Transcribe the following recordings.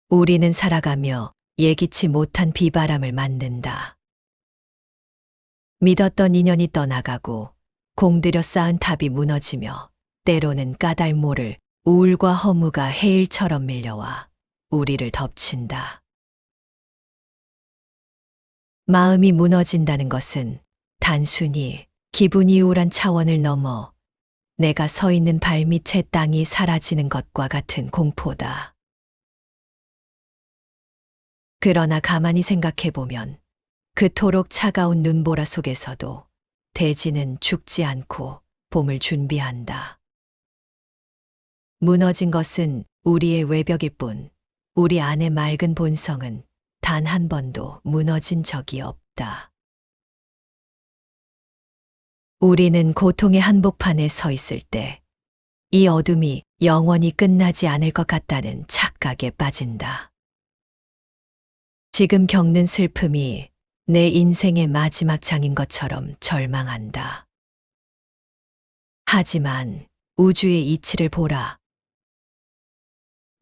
우리는 살아가며 예기치 못한 비바람을 맞는다. 믿었던 인연이 떠나가고 공들여 쌓은 탑이 무너지며 때로는 까닭 모를 우울과 허무가 해일처럼 밀려와 우리를 덮친다. 마음이 무너진다는 것은 단순히 기분이 우울한 차원을 넘어 내가 서 있는 발밑의 땅이 사라지는 것과 같은 공포다. 그러나 가만히 생각해보면 그토록 차가운 눈보라 속에서도 대지는 죽지 않고 봄을 준비한다. 무너진 것은 우리의 외벽일 뿐, 우리 안의 맑은 본성은 단 한 번도 무너진 적이 없다. 우리는 고통의 한복판에 서 있을 때 이 어둠이 영원히 끝나지 않을 것 같다는 착각에 빠진다. 지금 겪는 슬픔이 내 인생의 마지막 장인 것처럼 절망한다. 하지만 우주의 이치를 보라.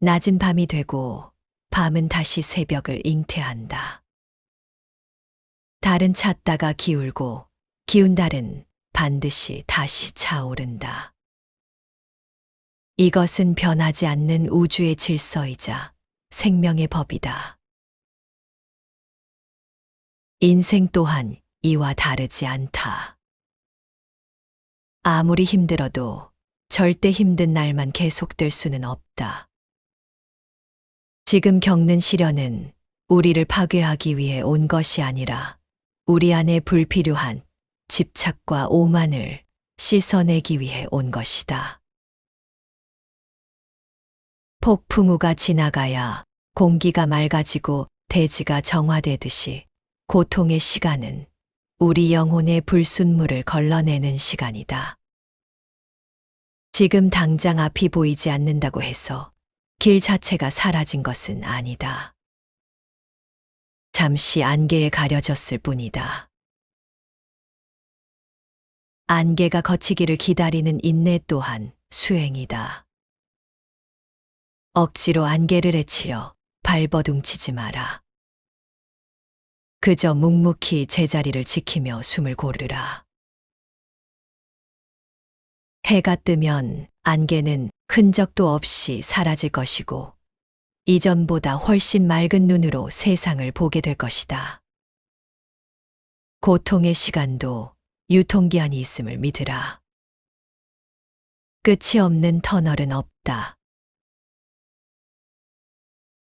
낮은 밤이 되고 밤은 다시 새벽을 잉태한다. 달은 찼다가 기울고 기운 달은 반드시 다시 차오른다. 이것은 변하지 않는 우주의 질서이자 생명의 법이다. 인생 또한 이와 다르지 않다. 아무리 힘들어도 절대 힘든 날만 계속될 수는 없다. 지금 겪는 시련은 우리를 파괴하기 위해 온 것이 아니라 우리 안에 불필요한 집착과 오만을 씻어내기 위해 온 것이다. 폭풍우가 지나가야 공기가 맑아지고 대지가 정화되듯이 고통의 시간은 우리 영혼의 불순물을 걸러내는 시간이다. 지금 당장 앞이 보이지 않는다고 해서 길 자체가 사라진 것은 아니다. 잠시 안개에 가려졌을 뿐이다. 안개가 걷히기를 기다리는 인내 또한 수행이다. 억지로 안개를 헤치려 발버둥치지 마라. 그저 묵묵히 제자리를 지키며 숨을 고르라. 해가 뜨면 안개는 흔적도 없이 사라질 것이고 이전보다 훨씬 맑은 눈으로 세상을 보게 될 것이다. 고통의 시간도 유통기한이 있음을 믿으라. 끝이 없는 터널은 없다.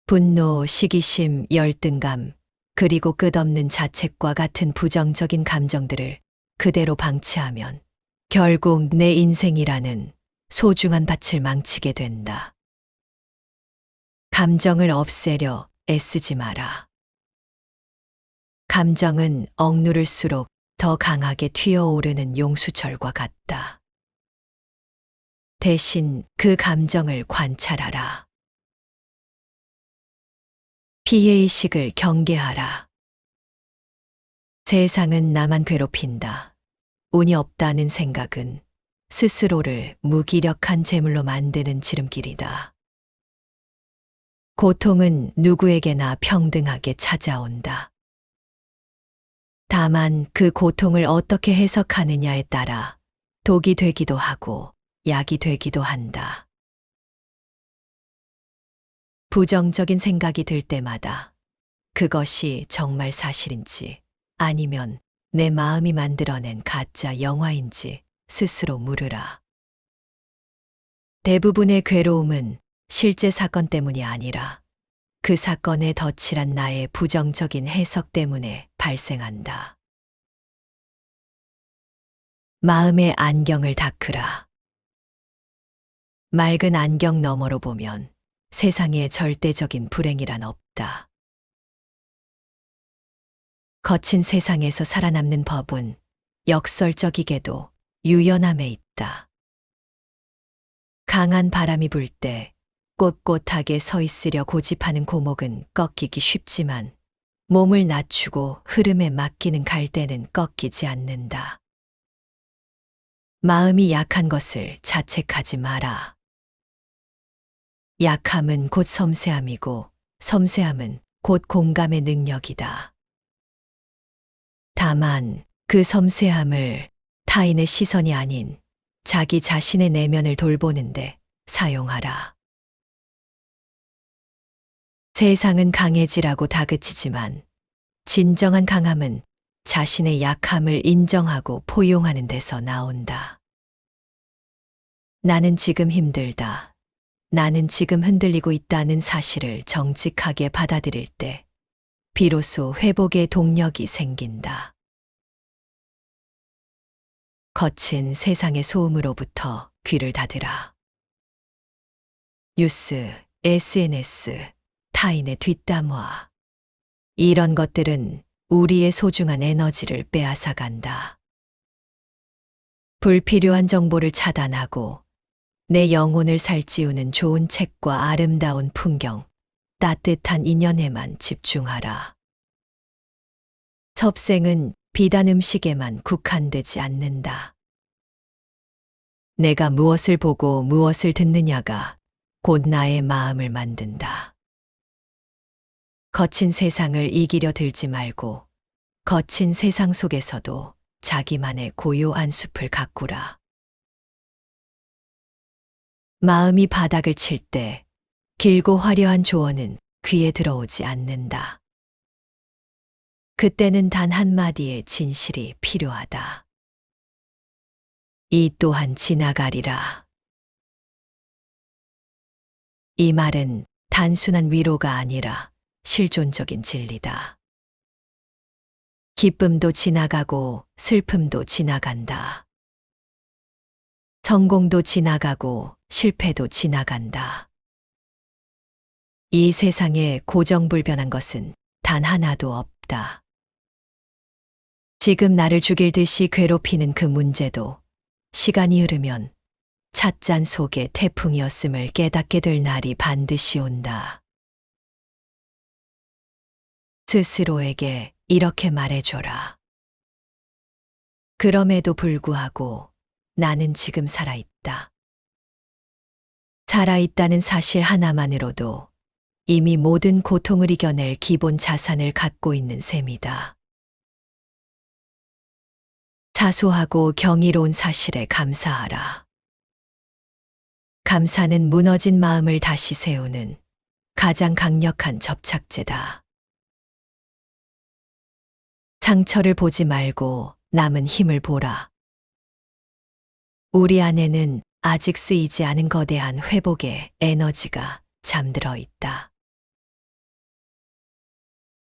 분노, 시기심, 열등감, 그리고 끝없는 자책과 같은 부정적인 감정들을 그대로 방치하면 결국 내 인생이라는 소중한 밭을 망치게 된다. 감정을 없애려 애쓰지 마라. 감정은 억누를수록 더 강하게 튀어오르는 용수철과 같다. 대신 그 감정을 관찰하라. 피해의식을 경계하라. 세상은 나만 괴롭힌다. 운이 없다는 생각은 스스로를 무기력한 제물로 만드는 지름길이다. 고통은 누구에게나 평등하게 찾아온다. 다만 그 고통을 어떻게 해석하느냐에 따라 독이 되기도 하고 약이 되기도 한다. 부정적인 생각이 들 때마다 그것이 정말 사실인지 아니면 내 마음이 만들어낸 가짜 영화인지 스스로 물으라. 대부분의 괴로움은 실제 사건 때문이 아니라 그 사건에 덧칠한 나의 부정적인 해석 때문에 발생한다. 마음의 안경을 닦으라. 맑은 안경 너머로 보면 세상에 절대적인 불행이란 없다. 거친 세상에서 살아남는 법은 역설적이게도 유연함에 있다. 강한 바람이 불 때 꼿꼿하게 서 있으려 고집하는 고목은 꺾이기 쉽지만 몸을 낮추고 흐름에 맡기는 갈대는 꺾이지 않는다. 마음이 약한 것을 자책하지 마라. 약함은 곧 섬세함이고 섬세함은 곧 공감의 능력이다. 다만 그 섬세함을 타인의 시선이 아닌 자기 자신의 내면을 돌보는데 사용하라. 세상은 강해지라고 다그치지만 진정한 강함은 자신의 약함을 인정하고 포용하는 데서 나온다. 나는 지금 힘들다. 나는 지금 흔들리고 있다는 사실을 정직하게 받아들일 때 비로소 회복의 동력이 생긴다. 거친 세상의 소음으로부터 귀를 닫으라. 뉴스, SNS, 타인의 뒷담화. 이런 것들은 우리의 소중한 에너지를 빼앗아간다. 불필요한 정보를 차단하고 내 영혼을 살찌우는 좋은 책과 아름다운 풍경, 따뜻한 인연에만 집중하라. 섭생은 비단 음식에만 국한되지 않는다. 내가 무엇을 보고 무엇을 듣느냐가 곧 나의 마음을 만든다. 거친 세상을 이기려 들지 말고 거친 세상 속에서도 자기만의 고요한 숲을 가꾸라. 마음이 바닥을 칠 때 길고 화려한 조언은 귀에 들어오지 않는다. 그때는 단 한마디의 진실이 필요하다. 이 또한 지나가리라. 이 말은 단순한 위로가 아니라 실존적인 진리다. 기쁨도 지나가고 슬픔도 지나간다. 성공도 지나가고 실패도 지나간다. 이 세상에 고정불변한 것은 단 하나도 없다. 지금 나를 죽일 듯이 괴롭히는 그 문제도 시간이 흐르면 찻잔 속의 태풍이었음을 깨닫게 될 날이 반드시 온다. 스스로에게 이렇게 말해줘라. 그럼에도 불구하고 나는 지금 살아있다. 살아있다는 사실 하나만으로도 이미 모든 고통을 이겨낼 기본 자산을 갖고 있는 셈이다. 사소하고 경이로운 사실에 감사하라. 감사는 무너진 마음을 다시 세우는 가장 강력한 접착제다. 상처를 보지 말고 남은 힘을 보라. 우리 안에는 아직 쓰이지 않은 거대한 회복의 에너지가 잠들어 있다.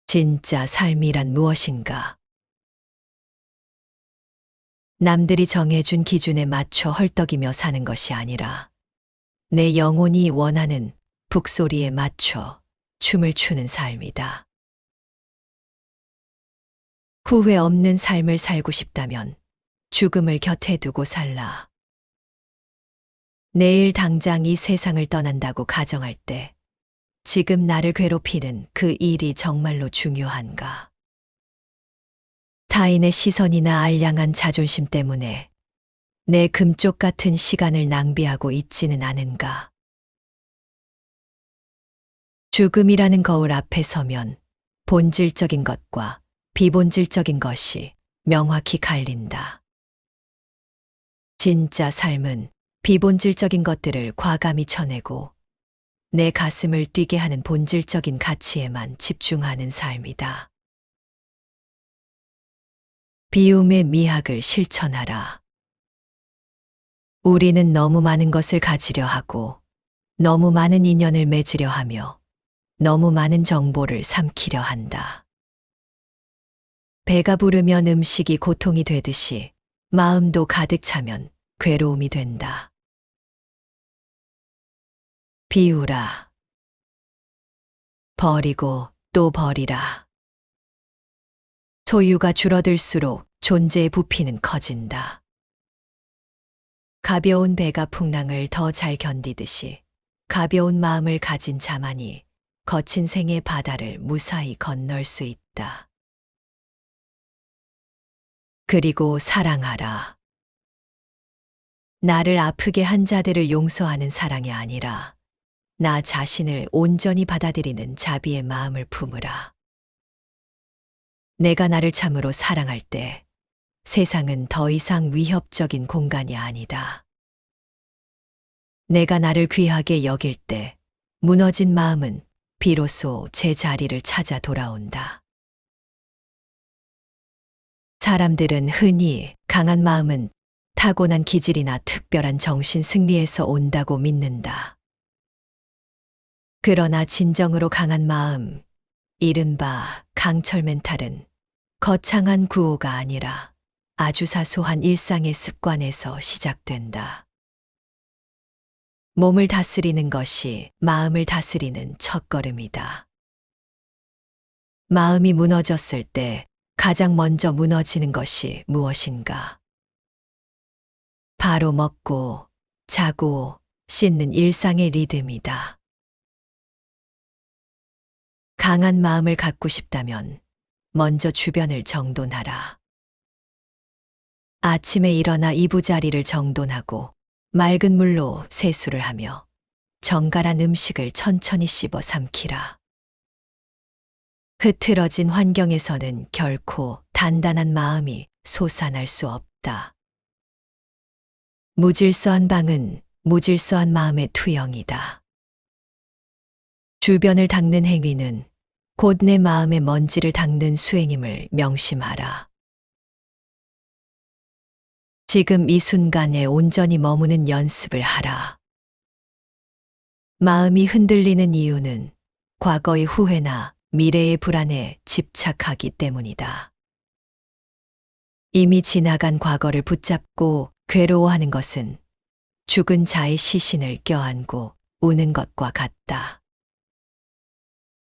진짜 삶이란 무엇인가? 남들이 정해준 기준에 맞춰 헐떡이며 사는 것이 아니라 내 영혼이 원하는 북소리에 맞춰 춤을 추는 삶이다. 후회 없는 삶을 살고 싶다면 죽음을 곁에 두고 살라. 내일 당장 이 세상을 떠난다고 가정할 때 지금 나를 괴롭히는 그 일이 정말로 중요한가? 타인의 시선이나 알량한 자존심 때문에 내 금쪽 같은 시간을 낭비하고 있지는 않은가? 죽음이라는 거울 앞에 서면 본질적인 것과 비본질적인 것이 명확히 갈린다. 진짜 삶은 비본질적인 것들을 과감히 쳐내고 내 가슴을 뛰게 하는 본질적인 가치에만 집중하는 삶이다. 비움의 미학을 실천하라. 우리는 너무 많은 것을 가지려 하고 너무 많은 인연을 맺으려 하며 너무 많은 정보를 삼키려 한다. 배가 부르면 음식이 고통이 되듯이 마음도 가득 차면 괴로움이 된다. 비우라. 버리고 또 버리라. 소유가 줄어들수록 존재의 부피는 커진다. 가벼운 배가 풍랑을 더 잘 견디듯이 가벼운 마음을 가진 자만이 거친 생의 바다를 무사히 건널 수 있다. 그리고 사랑하라. 나를 아프게 한 자들을 용서하는 사랑이 아니라 나 자신을 온전히 받아들이는 자비의 마음을 품으라. 내가 나를 참으로 사랑할 때 세상은 더 이상 위협적인 공간이 아니다. 내가 나를 귀하게 여길 때 무너진 마음은 비로소 제 자리를 찾아 돌아온다. 사람들은 흔히 강한 마음은 타고난 기질이나 특별한 정신 승리에서 온다고 믿는다. 그러나 진정으로 강한 마음, 이른바 강철 멘탈은 거창한 구호가 아니라 아주 사소한 일상의 습관에서 시작된다. 몸을 다스리는 것이 마음을 다스리는 첫걸음이다. 마음이 무너졌을 때 가장 먼저 무너지는 것이 무엇인가? 바로 먹고, 자고, 씻는 일상의 리듬이다. 강한 마음을 갖고 싶다면 먼저 주변을 정돈하라. 아침에 일어나 이부자리를 정돈하고 맑은 물로 세수를 하며 정갈한 음식을 천천히 씹어 삼키라. 흐트러진 환경에서는 결코 단단한 마음이 솟아날 수 없다. 무질서한 방은 무질서한 마음의 투영이다. 주변을 닦는 행위는 곧 내 마음의 먼지를 닦는 수행임을 명심하라. 지금 이 순간에 온전히 머무는 연습을 하라. 마음이 흔들리는 이유는 과거의 후회나 미래의 불안에 집착하기 때문이다. 이미 지나간 과거를 붙잡고 괴로워하는 것은 죽은 자의 시신을 껴안고 우는 것과 같다.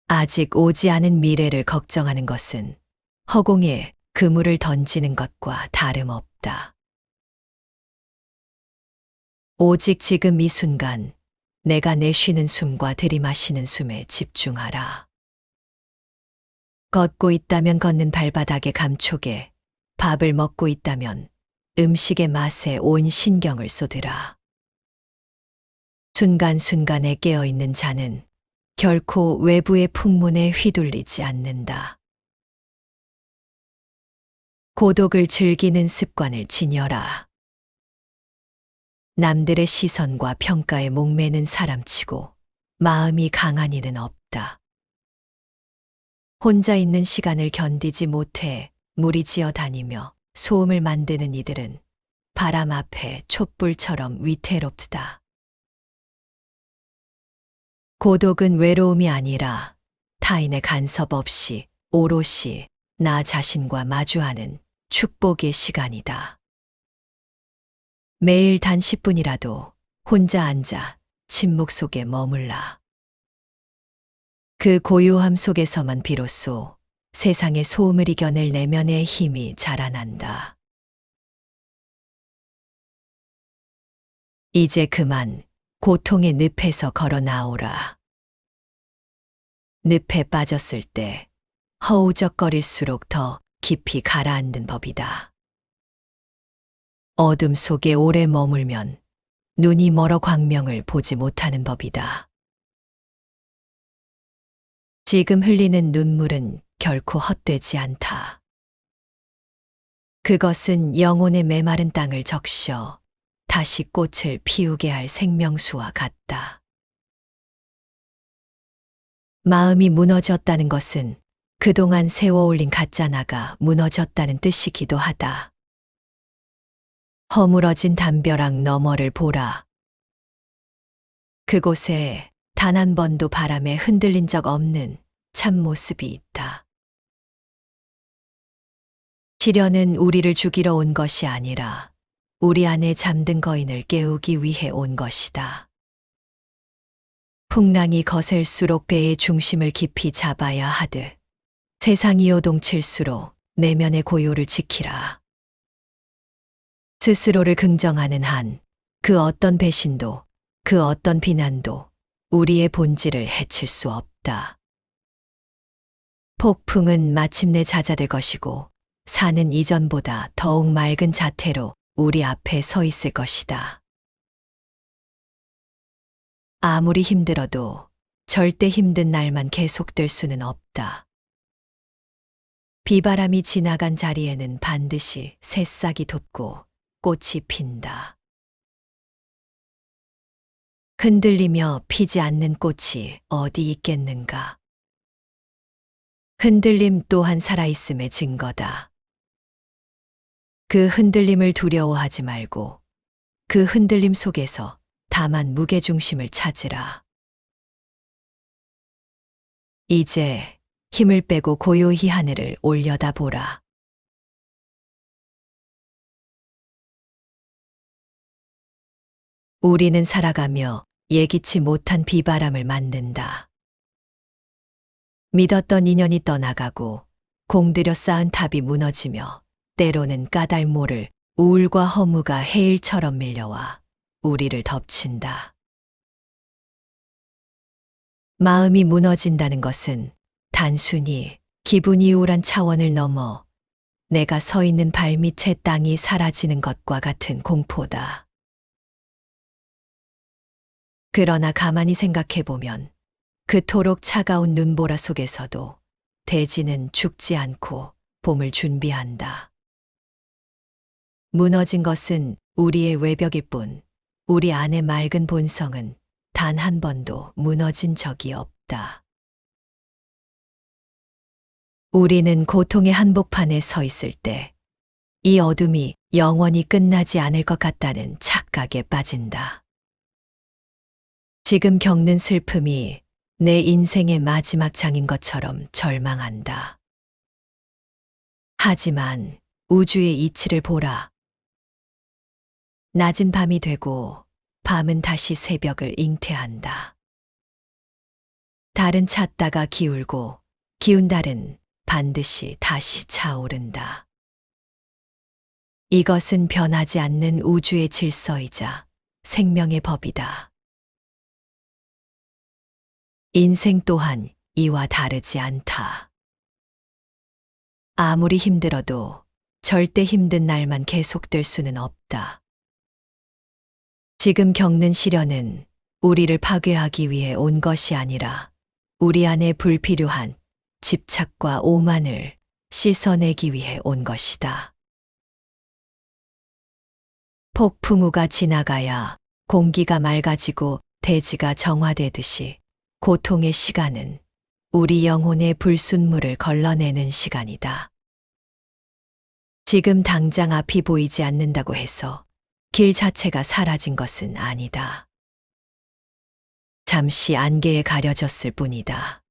아직 오지 않은 미래를 걱정하는 것은 허공에 그물을 던지는 것과 다름없다. 오직 지금 이 순간 내가 내쉬는 숨과 들이마시는 숨에 집중하라. 걷고 있다면 걷는 발바닥의 감촉에, 밥을 먹고 있다면 음식의 맛에 온 신경을 쏟으라. 순간순간에 깨어있는 자는 결코 외부의 풍문에 휘둘리지 않는다. 고독을 즐기는 습관을 지녀라. 남들의 시선과 평가에 목매는 사람치고 마음이 강한 이는 없다. 혼자 있는 시간을 견디지 못해 무리지어 다니며 소음을 만드는 이들은 바람 앞에 촛불처럼 위태롭다. 고독은 외로움이 아니라 타인의 간섭 없이 오롯이 나 자신과 마주하는 축복의 시간이다. 매일 단 10분이라도 혼자 앉아 침묵 속에 머물라. 그 고요함 속에서만 비로소 세상의 소음을 이겨낼 내면의 힘이 자라난다. 이제 그만 고통의 늪에서 걸어 나오라. 늪에 빠졌을 때 허우적거릴수록 더 깊이 가라앉는 법이다. 어둠 속에 오래 머물면 눈이 멀어 광명을 보지 못하는 법이다. 지금 흘리는 눈물은 결코 헛되지 않다. 그것은 영혼의 메마른 땅을 적셔 다시 꽃을 피우게 할 생명수와 같다. 마음이 무너졌다는 것은 그동안 세워올린 가짜나가 무너졌다는 뜻이기도 하다. 허물어진 담벼락 너머를 보라. 그곳에 단 한 번도 바람에 흔들린 적 없는 참모습이 있다. 시련은 우리를 죽이러 온 것이 아니라 우리 안에 잠든 거인을 깨우기 위해 온 것이다. 풍랑이 거셀수록 배의 중심을 깊이 잡아야 하듯 세상이 요동칠수록 내면의 고요를 지키라. 스스로를 긍정하는 한 그 어떤 배신도 그 어떤 비난도 우리의 본질을 해칠 수 없다. 폭풍은 마침내 잦아들 것이고 산은 이전보다 더욱 맑은 자태로 우리 앞에 서 있을 것이다. 아무리 힘들어도 절대 힘든 날만 계속될 수는 없다. 비바람이 지나간 자리에는 반드시 새싹이 돋고 꽃이 핀다. 흔들리며 피지 않는 꽃이 어디 있겠는가? 흔들림 또한 살아있음의 증거다. 그 흔들림을 두려워하지 말고 그 흔들림 속에서 다만 무게중심을 찾으라. 이제 힘을 빼고 고요히 하늘을 올려다보라. 우리는 살아가며 예기치 못한 비바람을 맞는다. 믿었던 인연이 떠나가고 공들여 쌓은 탑이 무너지며 때로는 까닭 모를 우울과 허무가 해일처럼 밀려와 우리를 덮친다. 마음이 무너진다는 것은 단순히 기분이 우울한 차원을 넘어 내가 서 있는 발밑의 땅이 사라지는 것과 같은 공포다. 그러나 가만히 생각해보면 그토록 차가운 눈보라 속에서도 대지는 죽지 않고 봄을 준비한다. 무너진 것은 우리의 외벽일 뿐, 우리 안의 맑은 본성은 단 한 번도 무너진 적이 없다. 우리는 고통의 한복판에 서 있을 때 이 어둠이 영원히 끝나지 않을 것 같다는 착각에 빠진다. 지금 겪는 슬픔이 내 인생의 마지막 장인 것처럼 절망한다. 하지만 우주의 이치를 보라. 낮은 밤이 되고 밤은 다시 새벽을 잉태한다. 달은 찼다가 기울고 기운 달은 반드시 다시 차오른다. 이것은 변하지 않는 우주의 질서이자 생명의 법이다. 인생 또한 이와 다르지 않다. 아무리 힘들어도 절대 힘든 날만 계속될 수는 없다. 지금 겪는 시련은 우리를 파괴하기 위해 온 것이 아니라 우리 안에 불필요한 집착과 오만을 씻어내기 위해 온 것이다. 폭풍우가 지나가야 공기가 맑아지고 대지가 정화되듯이 고통의 시간은 우리 영혼의 불순물을 걸러내는 시간이다. 지금 당장 앞이 보이지 않는다고 해서 길 자체가 사라진 것은 아니다. 잠시 안개에 가려졌을 뿐이다.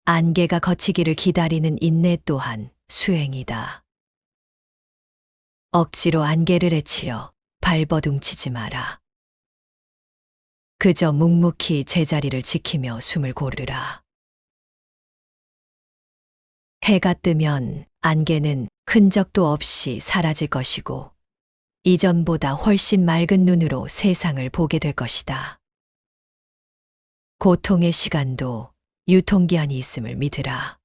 안개가 걷히기를 기다리는 인내 또한 수행이다. 억지로 안개를 헤치려 발버둥치지 마라. 그저 묵묵히 제자리를 지키며 숨을 고르라. 해가 뜨면 안개는 흔적도 없이 사라질 것이고 이전보다 훨씬 맑은 눈으로 세상을 보게 될 것이다. 고통의 시간도 유통기한이 있음을 믿으라.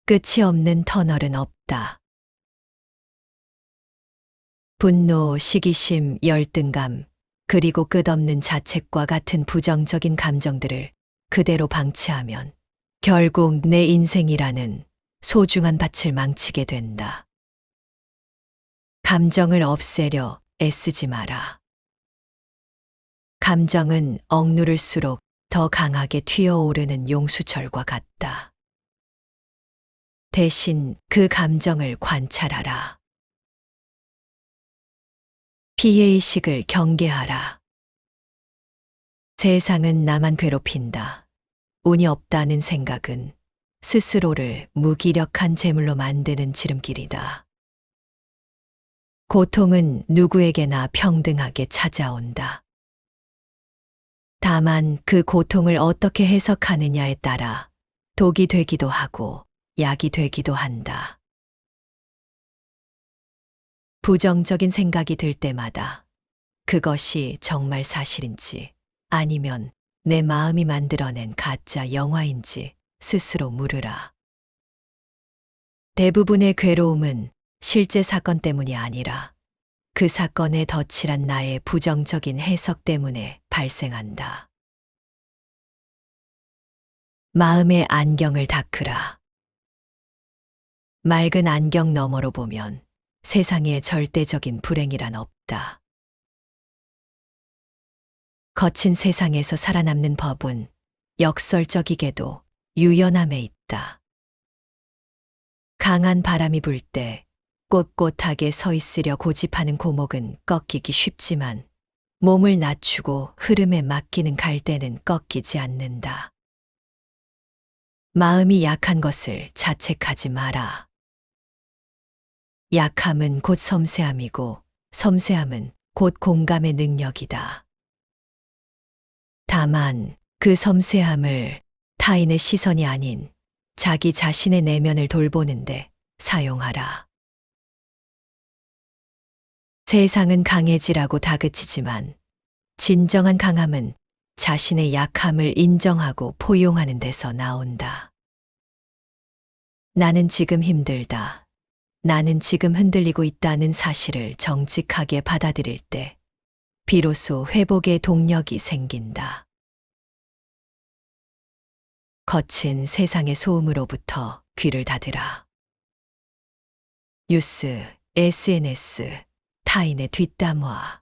끝이 없는 터널은 없다. 분노, 시기심, 열등감, 그리고 끝없는 자책과 같은 부정적인 감정들을 그대로 방치하면 결국 내 인생이라는 소중한 밭을 망치게 된다. 감정을 없애려 애쓰지 마라. 감정은 억누를수록 더 강하게 튀어오르는 용수철과 같다. 대신 그 감정을 관찰하라. 피해의식을 경계하라. 세상은 나만 괴롭힌다. 운이 없다는 생각은 스스로를 무기력한 제물로 만드는 지름길이다. 고통은 누구에게나 평등하게 찾아온다. 다만 그 고통을 어떻게 해석하느냐에 따라 독이 되기도 하고 약이 되기도 한다. 부정적인 생각이 들 때마다 그것이 정말 사실인지 아니면 내 마음이 만들어낸 가짜 영화인지 스스로 물으라. 대부분의 괴로움은 실제 사건 때문이 아니라 그 사건에 덧칠한 나의 부정적인 해석 때문에 발생한다. 마음의 안경을 닦으라. 맑은 안경 너머로 보면 세상에 절대적인 불행이란 없다. 거친 세상에서 살아남는 법은 역설적이게도 유연함에 있다. 강한 바람이 불 때 꼿꼿하게 서 있으려 고집하는 고목은 꺾이기 쉽지만 몸을 낮추고 흐름에 맡기는 갈대는 꺾이지 않는다. 마음이 약한 것을 자책하지 마라. 약함은 곧 섬세함이고 섬세함은 곧 공감의 능력이다. 다만 그 섬세함을 타인의 시선이 아닌 자기 자신의 내면을 돌보는데 사용하라. 세상은 강해지라고 다그치지만 진정한 강함은 자신의 약함을 인정하고 포용하는 데서 나온다. 나는 지금 힘들다. 나는 지금 흔들리고 있다는 사실을 정직하게 받아들일 때 비로소 회복의 동력이 생긴다. 거친 세상의 소음으로부터 귀를 닫으라. 뉴스, SNS, 타인의 뒷담화.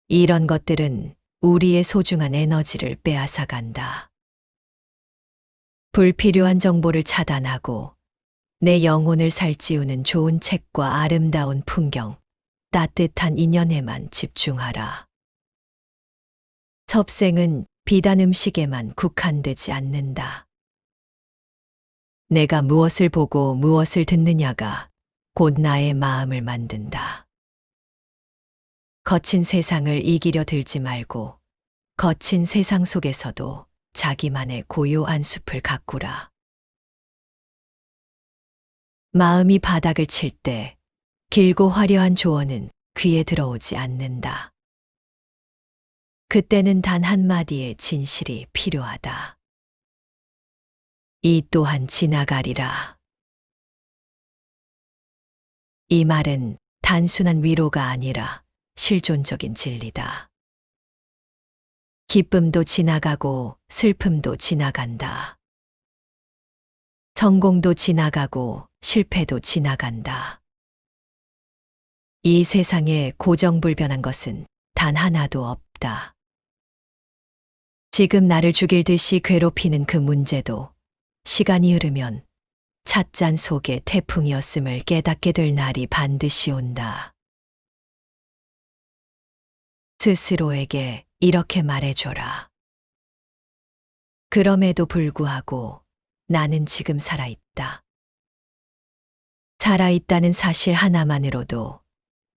이런 것들은 우리의 소중한 에너지를 빼앗아간다. 불필요한 정보를 차단하고 내 영혼을 살찌우는 좋은 책과 아름다운 풍경, 따뜻한 인연에만 집중하라. 섭생은 비단 음식에만 국한되지 않는다. 내가 무엇을 보고 무엇을 듣느냐가 곧 나의 마음을 만든다. 거친 세상을 이기려 들지 말고 거친 세상 속에서도 자기만의 고요한 숲을 가꾸라. 마음이 바닥을 칠 때 길고 화려한 조언은 귀에 들어오지 않는다. 그때는 단 한마디의 진실이 필요하다. 이 또한 지나가리라. 이 말은 단순한 위로가 아니라 실존적인 진리다. 기쁨도 지나가고 슬픔도 지나간다. 성공도 지나가고 실패도 지나간다. 이 세상에 고정불변한 것은 단 하나도 없다. 지금 나를 죽일 듯이 괴롭히는 그 문제도 시간이 흐르면 찻잔 속의 태풍이었음을 깨닫게 될 날이 반드시 온다. 스스로에게 이렇게 말해줘라. 그럼에도 불구하고 나는 지금 살아있다. 살아있다는 사실 하나만으로도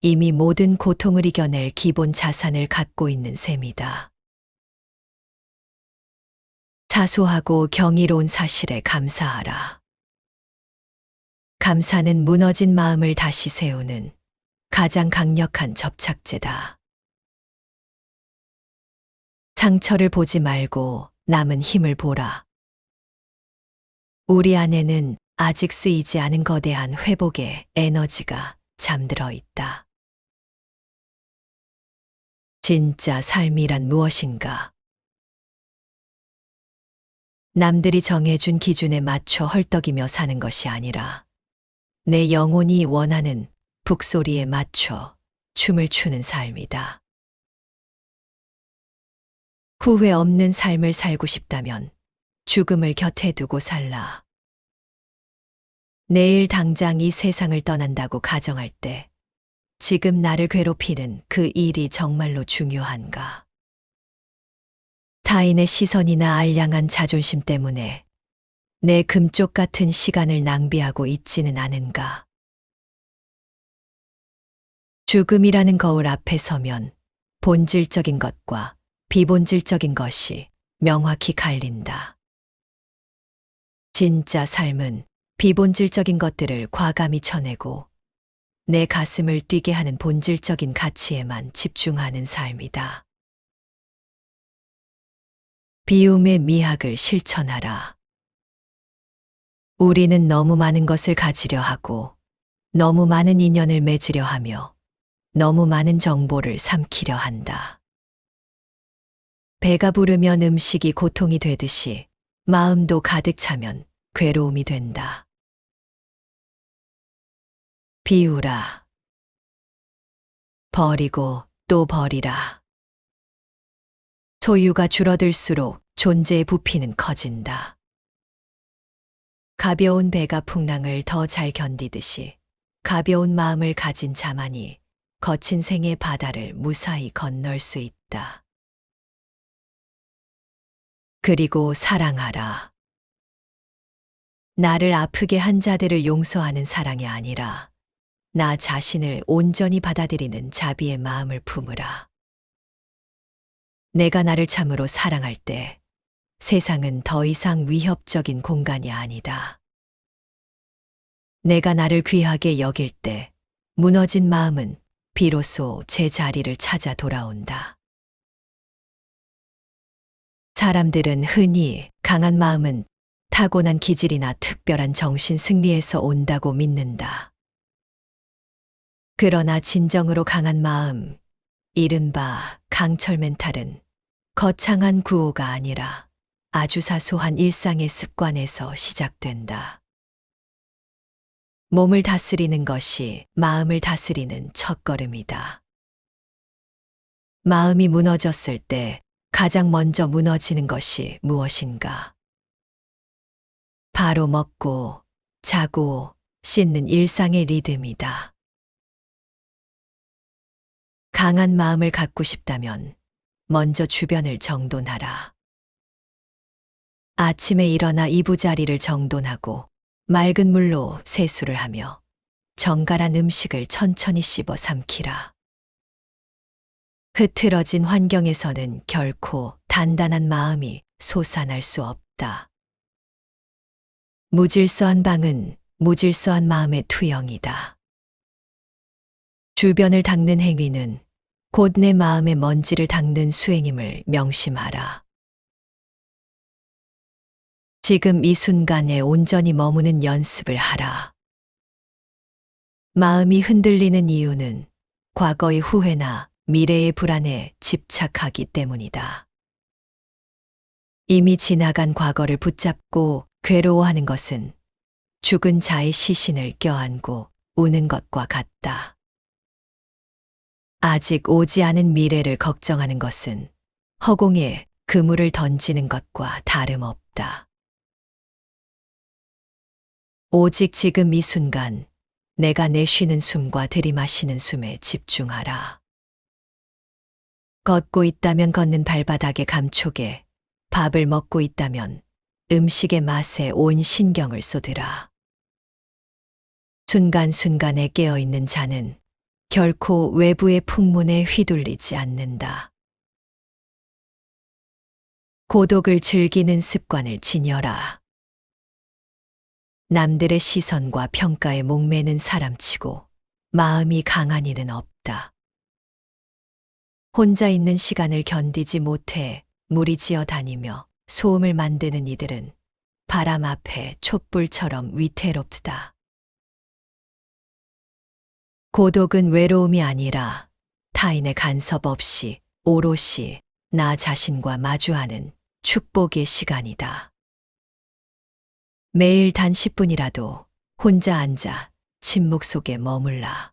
이미 모든 고통을 이겨낼 기본 자산을 갖고 있는 셈이다. 사소하고 경이로운 사실에 감사하라. 감사는 무너진 마음을 다시 세우는 가장 강력한 접착제다. 상처를 보지 말고 남은 힘을 보라. 우리 안에는 아직 쓰이지 않은 거대한 회복의 에너지가 잠들어 있다. 진짜 삶이란 무엇인가? 남들이 정해준 기준에 맞춰 헐떡이며 사는 것이 아니라 내 영혼이 원하는 북소리에 맞춰 춤을 추는 삶이다. 후회 없는 삶을 살고 싶다면 죽음을 곁에 두고 살라. 내일 당장 이 세상을 떠난다고 가정할 때 지금 나를 괴롭히는 그 일이 정말로 중요한가? 타인의 시선이나 알량한 자존심 때문에 내 금쪽 같은 시간을 낭비하고 있지는 않은가? 죽음이라는 거울 앞에 서면 본질적인 것과 비본질적인 것이 명확히 갈린다. 진짜 삶은 비본질적인 것들을 과감히 쳐내고 내 가슴을 뛰게 하는 본질적인 가치에만 집중하는 삶이다. 비움의 미학을 실천하라. 우리는 너무 많은 것을 가지려 하고 너무 많은 인연을 맺으려 하며 너무 많은 정보를 삼키려 한다. 배가 부르면 음식이 고통이 되듯이 마음도 가득 차면 괴로움이 된다. 비우라. 버리고 또 버리라. 소유가 줄어들수록 존재의 부피는 커진다. 가벼운 배가 풍랑을 더 잘 견디듯이 가벼운 마음을 가진 자만이 거친 생의 바다를 무사히 건널 수 있다. 그리고 사랑하라. 나를 아프게 한 자들을 용서하는 사랑이 아니라 나 자신을 온전히 받아들이는 자비의 마음을 품으라. 내가 나를 참으로 사랑할 때 세상은 더 이상 위협적인 공간이 아니다. 내가 나를 귀하게 여길 때 무너진 마음은 비로소 제 자리를 찾아 돌아온다. 사람들은 흔히 강한 마음은 타고난 기질이나 특별한 정신 승리에서 온다고 믿는다. 그러나 진정으로 강한 마음, 이른바 강철 멘탈은 거창한 구호가 아니라 아주 사소한 일상의 습관에서 시작된다. 몸을 다스리는 것이 마음을 다스리는 첫걸음이다. 마음이 무너졌을 때 가장 먼저 무너지는 것이 무엇인가? 바로 먹고, 자고, 씻는 일상의 리듬이다. 강한 마음을 갖고 싶다면 먼저 주변을 정돈하라. 아침에 일어나 이부자리를 정돈하고 맑은 물로 세수를 하며 정갈한 음식을 천천히 씹어 삼키라. 흐트러진 환경에서는 결코 단단한 마음이 솟아날 수 없다. 무질서한 방은 무질서한 마음의 투영이다. 주변을 닦는 행위는 곧 내 마음의 먼지를 닦는 수행임을 명심하라. 지금 이 순간에 온전히 머무는 연습을 하라. 마음이 흔들리는 이유는 과거의 후회나 미래의 불안에 집착하기 때문이다. 이미 지나간 과거를 붙잡고 괴로워하는 것은 죽은 자의 시신을 껴안고 우는 것과 같다. 아직 오지 않은 미래를 걱정하는 것은 허공에 그물을 던지는 것과 다름없다. 오직 지금 이 순간 내가 내쉬는 숨과 들이마시는 숨에 집중하라. 걷고 있다면 걷는 발바닥의 감촉에, 밥을 먹고 있다면 음식의 맛에 온 신경을 쏟으라. 순간순간에 깨어있는 자는 결코 외부의 풍문에 휘둘리지 않는다. 고독을 즐기는 습관을 지녀라. 남들의 시선과 평가에 목매는 사람치고 마음이 강한 이는 없다. 혼자 있는 시간을 견디지 못해 무리지어 다니며 소음을 만드는 이들은 바람 앞에 촛불처럼 위태롭다. 고독은 외로움이 아니라 타인의 간섭 없이 오롯이 나 자신과 마주하는 축복의 시간이다. 매일 단 10분이라도 혼자 앉아 침묵 속에 머물라.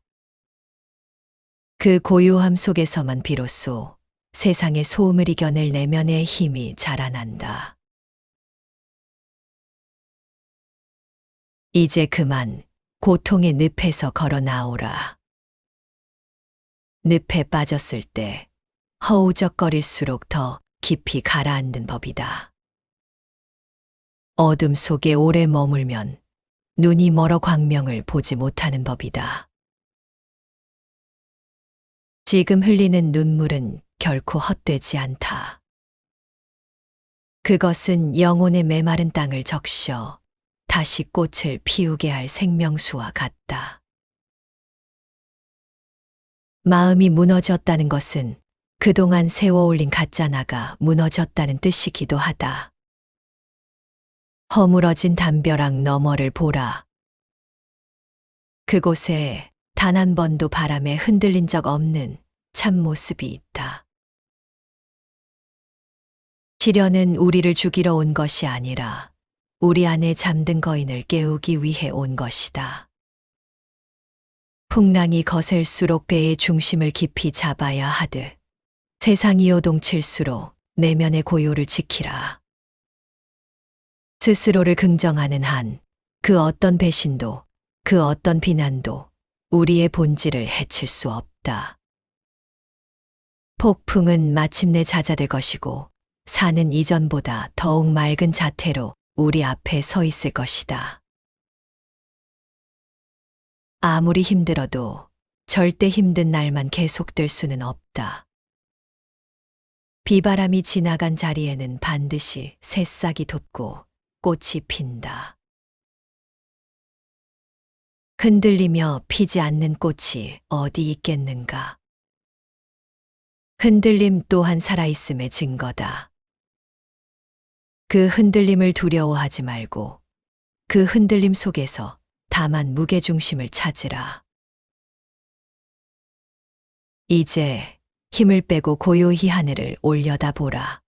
그 고요함 속에서만 비로소 세상의 소음을 이겨낼 내면의 힘이 자라난다. 이제 그만 고통의 늪에서 걸어 나오라. 늪에 빠졌을 때 허우적거릴수록 더 깊이 가라앉는 법이다. 어둠 속에 오래 머물면 눈이 멀어 광명을 보지 못하는 법이다. 지금 흘리는 눈물은 결코 헛되지 않다. 그것은 영혼의 메마른 땅을 적셔 다시 꽃을 피우게 할 생명수와 같다. 마음이 무너졌다는 것은 그동안 세워올린 가짜나가 무너졌다는 뜻이기도 하다. 허물어진 담벼락 너머를 보라. 그곳에 단 한 번도 바람에 흔들린 적 없는 참모습이 있다. 시련은 우리를 죽이러 온 것이 아니라 우리 안에 잠든 거인을 깨우기 위해 온 것이다. 풍랑이 거셀수록 배의 중심을 깊이 잡아야 하듯 세상이 요동칠수록 내면의 고요를 지키라. 스스로를 긍정하는 한 그 어떤 배신도 그 어떤 비난도 우리의 본질을 해칠 수 없다. 폭풍은 마침내 잦아들 것이고 산은 이전보다 더욱 맑은 자태로 우리 앞에 서 있을 것이다. 아무리 힘들어도 절대 힘든 날만 계속될 수는 없다. 비바람이 지나간 자리에는 반드시 새싹이 돋고 꽃이 핀다. 흔들리며 피지 않는 꽃이 어디 있겠는가? 흔들림 또한 살아있음의 증거다. 그 흔들림을 두려워하지 말고 그 흔들림 속에서 다만 무게중심을 찾으라. 이제 힘을 빼고 고요히 하늘을 올려다보라.